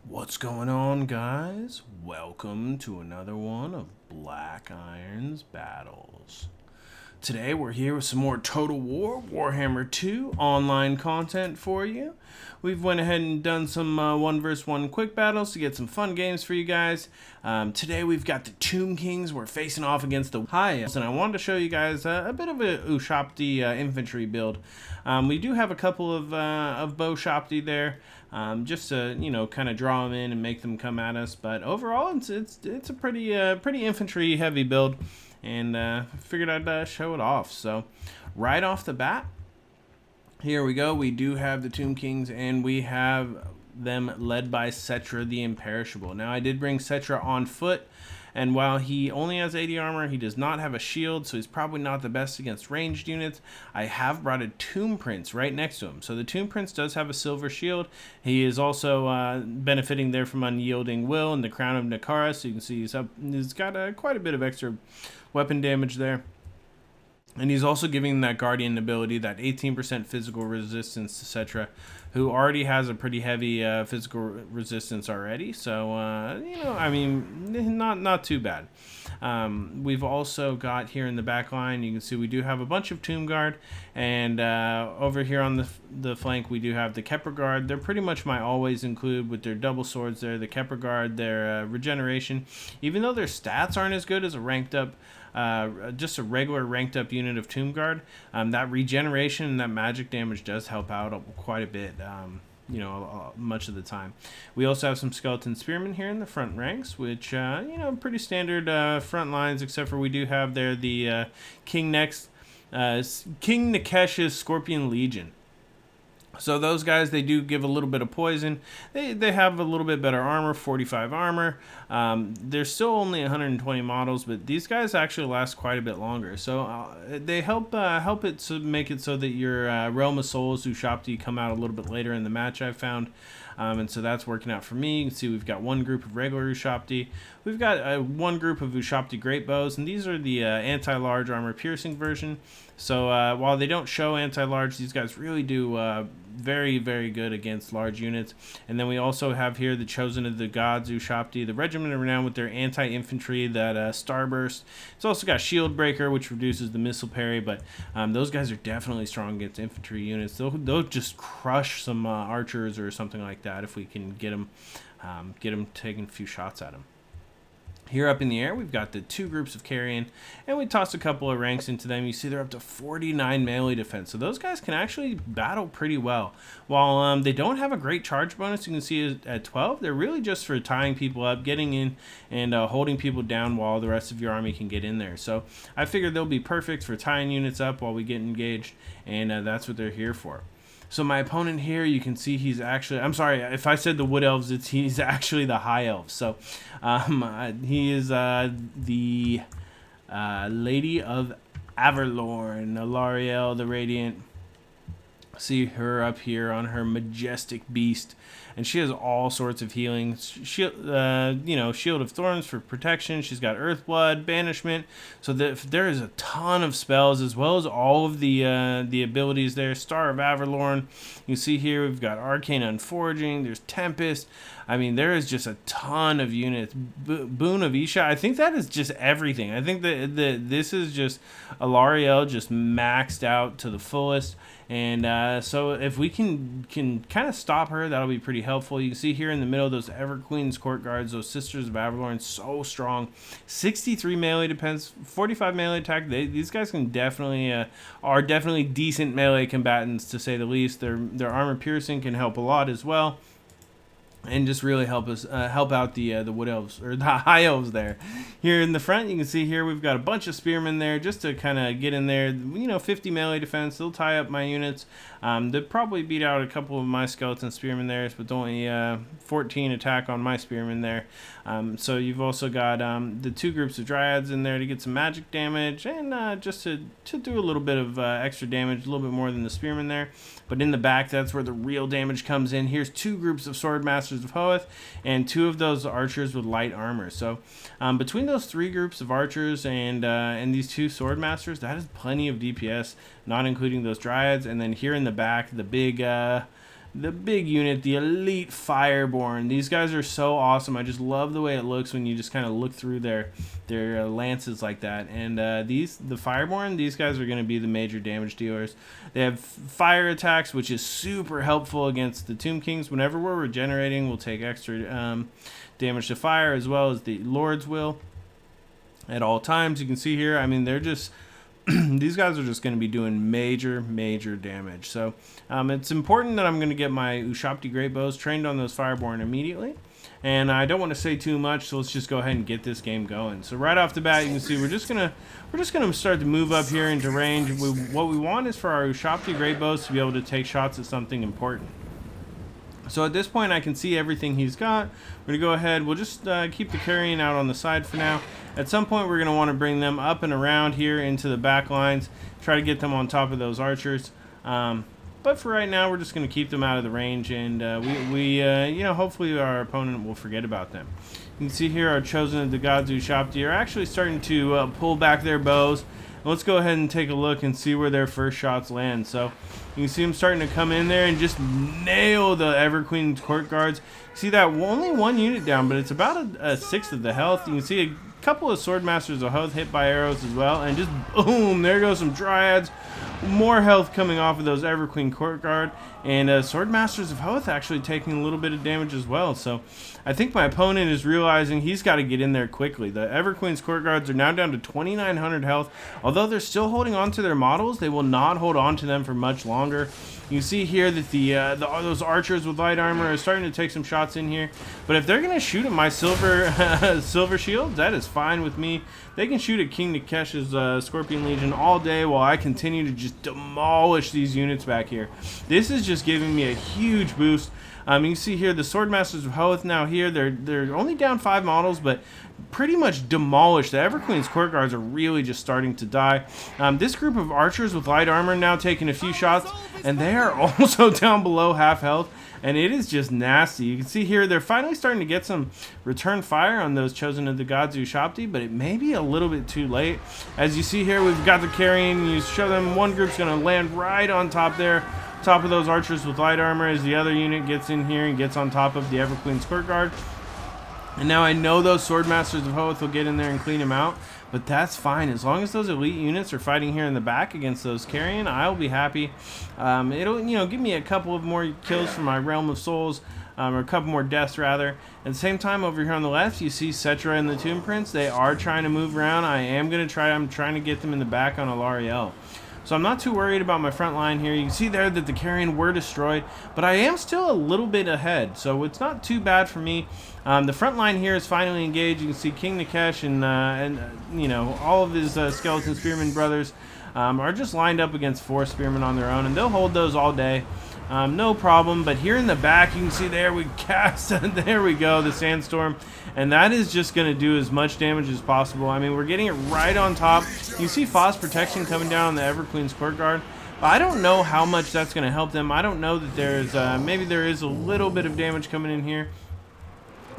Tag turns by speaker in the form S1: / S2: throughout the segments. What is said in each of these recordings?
S1: What's going on, guys? Welcome to another one of Black Iron's Battles. Today we're here with some more Total War Warhammer 2 online content for you. We've went ahead and done some 1 vs 1 quick battles to get some fun games for you guys. Today we've got the Tomb Kings. We're facing off against the Highs, and I wanted to show you guys a bit of a Ushabti infantry build. We do have a couple of bow Shopti there, just to kind of draw them in and make them come at us. But overall, it's a pretty infantry heavy build. And figured I'd show it off. So right off the bat, here we go. We do have the Tomb Kings, and we have them led by Settra the Imperishable. Now, I did bring Settra on foot, and while he only has 80 armor, he does not have a shield, so he's probably not the best against ranged units. I have brought a Tomb Prince right next to him. So the Tomb Prince does have a silver shield. He is also benefiting there from Unyielding Will and the Crown of Nakara, so you can see he's got quite a bit of extra weapon damage there. And he's also giving that Guardian ability, that 18% physical resistance to Settra, who already has a pretty heavy physical resistance already. So, I mean, not too bad. We've also got here in the back line, you can see we do have a bunch of Tomb Guard. And over here on the flank, we do have the Kepler Guard. They're pretty much my always include with their double swords there. The Kepler Guard, their regeneration. Even though their stats aren't as good as a ranked up, just a regular ranked up unit of Tomb Guard, that regeneration and that magic damage does help out quite a bit, much of the time. We also have some Skeleton Spearmen here in the front ranks, which, pretty standard front lines, except for we do have there the King Nekesh's Scorpion Legion. So those guys, they do give a little bit of poison. They have a little bit better armor, 45 armor. They're still only 120 models, but these guys actually last quite a bit longer. So they help it to make it so that your Realm of Souls Ushabti come out a little bit later in the match, I've found. And so that's working out for me. You can see we've got one group of regular Ushabti. We've got one group of Ushabti Great Bows, and these are the anti-large armor piercing version. So while they don't show anti-large, these guys really do very, very good against large units. And then we also have here the Chosen of the Gods Ushabti, the Regiment of Renown with their anti-infantry, that Starburst. It's also got Shield Breaker, which reduces the missile parry, but those guys are definitely strong against infantry units. They'll just crush some archers or something like that if we can get them taking a few shots at them. Here up in the air, we've got the two groups of Carrion, and we toss a couple of ranks into them. You see they're up to 49 melee defense, so those guys can actually battle pretty well. While they don't have a great charge bonus, you can see at 12, they're really just for tying people up, getting in, and holding people down while the rest of your army can get in there. So I figured they'll be perfect for tying units up while we get engaged, and that's what they're here for. So my opponent here, you can see he's actually, I'm sorry, if I said the Wood Elves, he's actually the High Elves. So he is the Lady of Avelorn, Alariel the Radiant. See her up here on her majestic beast, and she has all sorts of healing. Shield of Thorns for protection. She's got Earthblood, Banishment. So there is a ton of spells, as well as all of the abilities there. Star of Avelorn. You see here we've got Arcane Unforging. There's Tempest. I mean, there is just a ton of units. Boon of Isha. I think that is just everything. I think that this is just Alariel just maxed out to the fullest. And so if we can kind of stop her, that'll be pretty helpful. You can see here in the middle, those Everqueen's Court Guards, those Sisters of Avelorn, so strong. 63 melee defense, 45 melee attack. These guys can are definitely decent melee combatants, to say the least. Their armor piercing can help a lot as well. And just really help out the Wood Elves, or the High Elves there. Here in the front, you can see here we've got a bunch of Spearmen there just to kind of get in there. 50 melee defense. They'll tie up my units. They'll probably beat out a couple of my Skeleton Spearmen there, but only 14 attack on my Spearmen there. So you've also got the two groups of Dryads in there to get some magic damage, and just to do a little bit of extra damage, a little bit more than the Spearmen there. But in the back, that's where the real damage comes in. Here's two groups of Sword Masters of Hoeth, and two of those archers with light armor. So between those three groups of archers and these two Sword Masters, that is plenty of DPS, not including those Dryads. And then here in the back, the big the big unit, the Elite Fireborn. These guys are so awesome. I just love the way it looks when you just kind of look through their lances like that. And the Fireborn, these guys are going to be the major damage dealers. They have fire attacks, which is super helpful against the Tomb Kings. Whenever we're regenerating, we'll take extra damage to fire, as well as the Lords will. At all times, you can see here, I mean, they're just these guys are just going to be doing major damage. So it's important that I'm going to get my Ushabti Great Bows trained on those Fireborn immediately. And I don't want to say too much, so let's just go ahead and get this game going. So right off the bat, you can see we're just gonna start to move up here into range. What we want is for our Ushabti Great Bows to be able to take shots at something important. So at this point, I can see everything he's got. We're going to go ahead. We'll just keep the carrion out on the side for now. At some point, we're going to want to bring them up and around here into the back lines. Try to get them on top of those archers. But for right now, we're just going to keep them out of the range. And you know, hopefully our opponent will forget about them. You can see here our Chosen of the Gods Ushabti are actually starting to pull back their bows. Let's go ahead and take a look and see where their first shots land. So you can see them starting to come in there and just nail the Everqueen court guards. See that only one unit down, but it's about a sixth of the health. You can see a couple of Swordmasters of Hoth hit by arrows as well, and just boom, there goes some Dryads. More health coming off of those Everqueen court guard, and Swordmasters of Hoth actually taking a little bit of damage as well. So I think my opponent is realizing he's got to get in there quickly. The Everqueen's court guards are now down to 2,900 health. Although they're still holding on to their models, they will not hold on to them for much longer. You see here that those archers with light armor are starting to take some shots in here. But if they're going to shoot at my silver shield, that is fine with me. They can shoot at King Nikesh's Scorpion Legion all day while I continue to just demolish these units back here. This is just giving me a huge boost. You can see here the Swordmasters of Hoth now here. They're only down 5 models, but pretty much demolished. The Everqueen's court guards are really just starting to die. This group of archers with light armor now taking a few shots, and they are also down below half health. And it is just nasty. You can see here they're finally starting to get some return fire on those Chosen of the Gods Ushabti, but it may be a little bit too late. As you see here, we've got the carrying. You show them one group's going to land right on top there, top of those archers with light armor, as the other unit gets in here and gets on top of the Everqueen's court guard. And now I know those Swordmasters of Hoth will get in there and clean him out, but that's fine. As long as those elite units are fighting here in the back against those carrion, I'll be happy. It'll, you know, give me a couple of more kills for my Realm of Souls, or a couple more deaths rather. At the same time, over here on the left, you see Settra and the Tomb Prince. They are trying to move around. I'm trying to get them in the back on Alariel. So I'm not too worried about my front line here. You can see there that the carrion were destroyed, but I am still a little bit ahead, so it's not too bad for me. The front line here is finally engaged. You can see King Nikesh and you know, all of his skeleton spearman brothers are just lined up against 4 spearmen on their own, and they'll hold those all day. No problem. But here in the back, you can see there we cast, there we go, the sandstorm, and that is just going to do as much damage as possible. I mean, we're getting it right on top. You see Foss protection coming down on the Everqueen's court guard, but I don't know how much that's going to help them. I don't know that there's maybe there is a little bit of damage coming in here.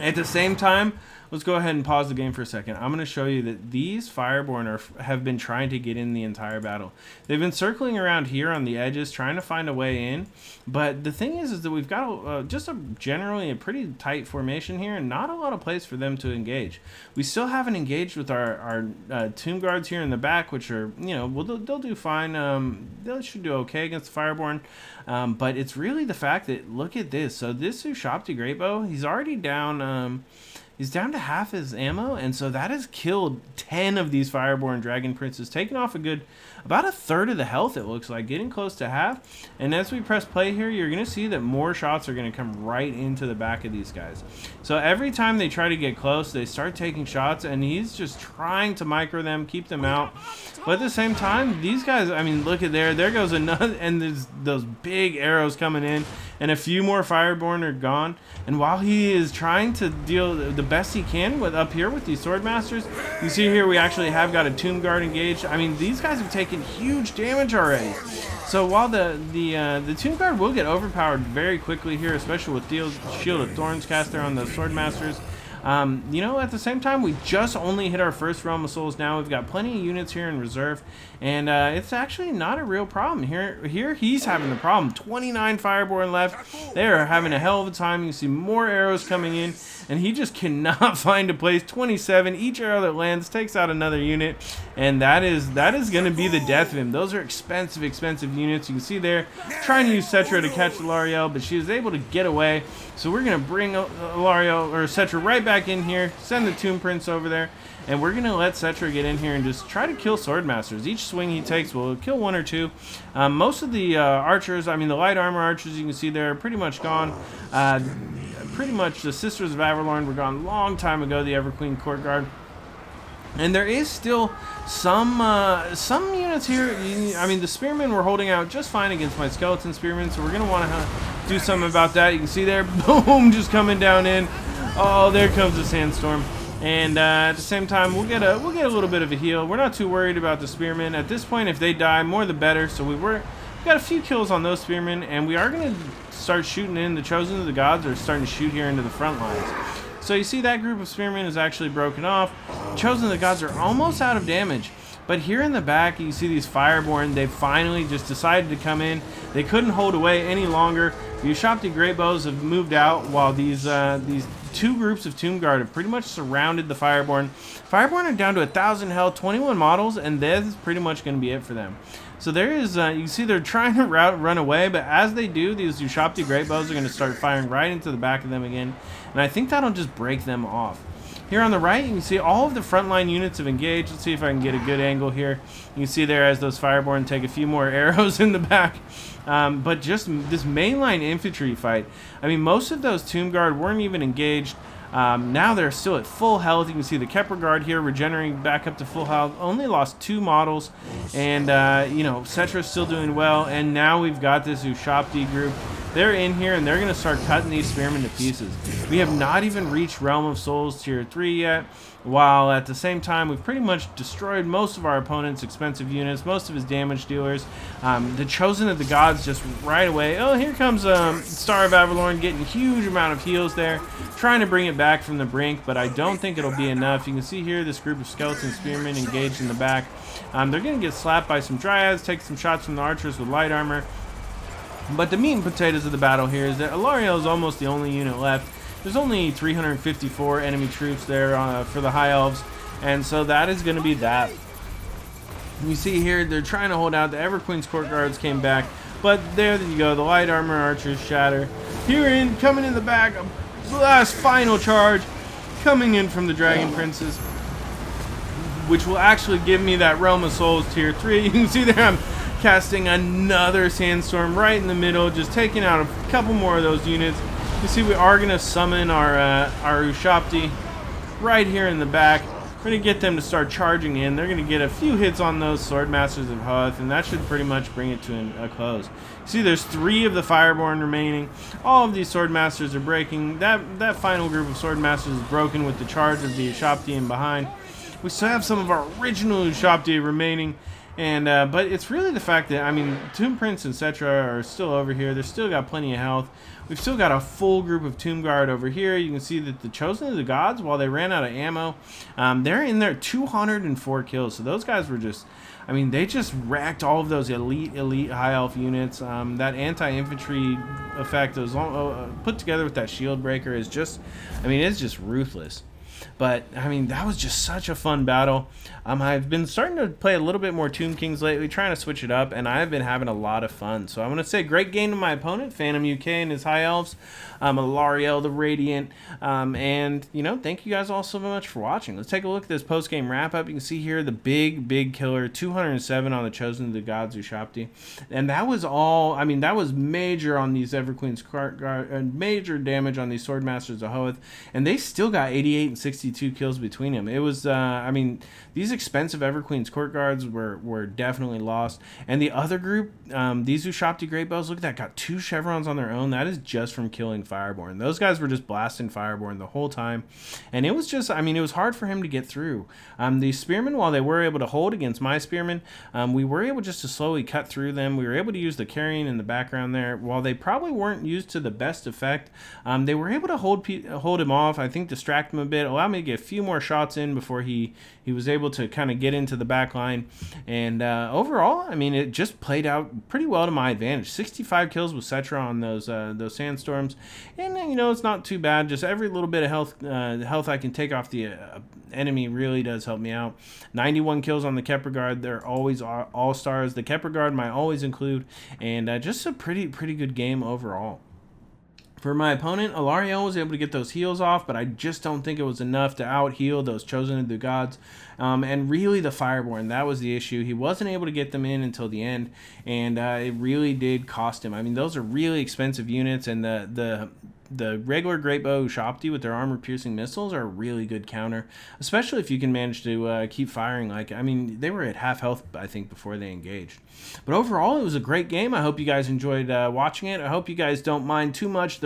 S1: At the same time, let's go ahead and pause the game for a second. I'm going to show you that these Fireborn have been trying to get in the entire battle. They've been circling around here on the edges, trying to find a way in. But the thing is that we've got just generally a pretty tight formation here, and not a lot of place for them to engage. We still haven't engaged with our Tomb Guards here in the back, which are, you know, well, they'll do fine. They should do okay against the Fireborn. But it's really the fact that, look at this. So this Ushabti Great Bow, he's already down... he's down to half his ammo, and so that has killed 10 of these Fireborn Dragon Princes, taking off about a third of the health, it looks like, getting close to half. And as we press play here, you're going to see that more shots are going to come right into the back of these guys. So every time they try to get close, they start taking shots, and he's just trying to micro them, keep them out. But at the same time, these guys, I mean, look at there goes another, and there's those big arrows coming in, and a few more Fireborn are gone. And while he is trying to deal the best he can with up here with these Swordmasters, you see here we actually have got a Tomb Guard engaged. I mean, these guys have taken huge damage already. So while the Tomb Guard will get overpowered very quickly here, especially with Shield of Thorns cast there on the Swordmasters, You know, at the same time, we just only hit our first Realm of Souls now. We've got plenty of units here in reserve, and it's actually not a real problem. Here he's having the problem. 29 Fireborn left. They are having a hell of a time. You can see more arrows coming in, and he just cannot find a place. 27. Each arrow that lands takes out another unit, and that is going to be the death of him. Those are expensive units. You can see there, trying to use Settra to catch Alarielle, but she was able to get away. So we're going to bring Alarielle, or Settra, right back in here, send the Tomb Prince over there, and we're going to let Settra get in here and just try to kill Swordmasters. Each swing he takes will kill one or two. Most of the archers, I mean the light armor archers, you can see they're pretty much gone. Pretty much the Sisters of Avelorn were gone a long time ago, the Everqueen Court Guard. And there is still some units here. I mean, the Spearmen were holding out just fine against my Skeleton Spearmen, so we're going to want to do something about that. You can see there, boom, just coming down in. Oh, there comes the Sandstorm. And at the same time, we'll get a little bit of a heal. We're not too worried about the Spearmen. At this point, if they die, more the better. So we got a few kills on those Spearmen, and we are going to start shooting in. The Chosen of the Gods are starting to shoot here into the front lines. So you see that group of Spearmen is actually broken off. Chosen of the Gods are almost out of damage. But here in the back, you see these Fireborn. They finally just decided to come in. They couldn't hold away any longer. The Ushabti Great Bows have moved out, while these two groups of Tomb Guard have pretty much surrounded the Fireborn. Fireborn are down to 1,000 health, 21 models, and that's pretty much going to be it for them. So there is, you can see they're trying to run away, but as they do, these Ushabti Great Bows are going to start firing right into the back of them again, and I think that'll just break them off. Here on the right, you can see all of the frontline units have engaged. Let's see if I can get a good angle here. You can see there as those Fireborn take a few more arrows in the back. But just this mainline infantry fight, I mean, most of those Tomb Guard weren't even engaged. Now they're still at full health. You can see the Kepler Guard here regenerating back up to full health. Only lost 2 models. And, you know, Settra's still doing well. And now we've got this Ushabti group. They're in here, and they're going to start cutting these Spearmen to pieces. We have not even reached Realm of Souls Tier 3 yet, while at the same time, we've pretty much destroyed most of our opponent's expensive units, most of his damage dealers. The Chosen of the Gods just right away. Oh, here comes Star of Avelorn getting a huge amount of heals there, trying to bring it back from the brink, but I don't think it'll be enough. You can see here this group of Skeleton Spearmen engaged in the back. They're going to get slapped by some Dryads, take some shots from the archers with light armor. But the meat and potatoes of the battle here is that Alarielle is almost the only unit left. There's only 354 enemy troops there for the High Elves, and so that is going to be that. You see here, they're trying to hold out. The Everqueen's Court Guards came back, but there you go. The light armor archers shatter. Here coming in the back, a last final charge coming in from the Dragon Princes, which will actually give me that Realm of Souls Tier 3. You can see there I'm casting another Sandstorm right in the middle, just taking out a couple more of those units. You see we are going to summon our Ushabti right here in the back. We're going to get them to start charging in. They're going to get a few hits on those Swordmasters of Hoth, and that should pretty much bring it to a close. See, there's 3 of the Fireborn remaining. All of these Swordmasters are breaking. That final group of Swordmasters is broken with the charge of the Ushabti in behind. We still have some of our original Ushabti remaining. And but it's really the fact that, I mean, Tomb Prince and Settra are still over here. They're still got plenty of health. We've still got a full group of Tomb Guard over here. You can see that the Chosen of the Gods, while they ran out of ammo, they're in there 204 kills. So those guys were just, I mean, they just wrecked all of those elite High Elf units. That anti-infantry effect that was put together with that shield breaker is just, I mean, it's just ruthless. But, I mean, that was just such a fun battle. I've been starting to play a little bit more Tomb Kings lately, trying to switch it up, and I've been having a lot of fun. So I'm going to say great game to my opponent, Phantom UK and his High Elves, Alarielle the Radiant, and, you know, thank you guys all so much for watching. Let's take a look at this post-game wrap-up. You can see here the big killer, 207 on the Chosen of the Gods Ushabti. And that was all, I mean, that was major on these Everqueen's Court Guard, major damage on these Swordmasters of Hoth, and they still got 88 and 60 62 kills between them. It was, I mean, these expensive Everqueen's court guards were definitely lost. And the other group, these Ushabti Great Bows, look at that, got 2 chevrons on their own. That is just from killing Fireborn. Those guys were just blasting Fireborn the whole time. And it was just, I mean, it was hard for him to get through. The Spearmen, while they were able to hold against my Spearmen, we were able just to slowly cut through them. We were able to use the carrying in the background there. While they probably weren't used to the best effect, they were able to hold him off, I think distract him a bit, allow me to get a few more shots in before he was able to kind of get into the back line. And overall, I mean, it just played out pretty well to my advantage. 65 kills with Settra on those sandstorms, and you know, it's not too bad. Just every little bit of health I can take off the enemy really does help me out. 91 kills on the Kepler Guard. They're always all stars. The Kepler Guard might always include, and just a pretty good game overall. For my opponent, Alariel was able to get those heals off, but I just don't think it was enough to out-heal those Chosen of the Gods. And really the Fireborn, that was the issue. He wasn't able to get them in until the end, and it really did cost him. I mean, those are really expensive units, and the regular Great Bow Ushabti with their armor-piercing missiles are a really good counter, especially if you can manage to keep firing. Like, I mean, they were at half health, I think, before they engaged. But overall, it was a great game. I hope you guys enjoyed watching it. I hope you guys don't mind too much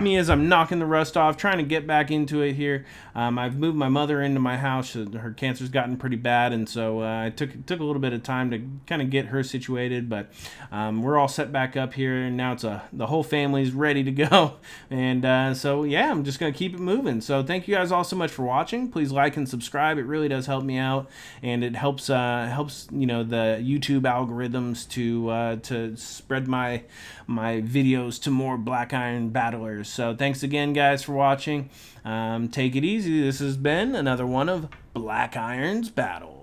S1: me as I'm knocking the rust off, trying to get back into it here. I've moved my mother into my house. Her cancer's gotten pretty bad, and so I took a little bit of time to kind of get her situated. But we're all set back up here, and now it's the whole family's ready to go. And so, yeah, I'm just going to keep it moving. So thank you guys all so much for watching. Please like and subscribe. It really does help me out, and it helps you know, the YouTube algorithms to spread my videos to more Black Iron battlers. So thanks again, guys, for watching. Take it easy. This has been another one of Black Iron's Battle.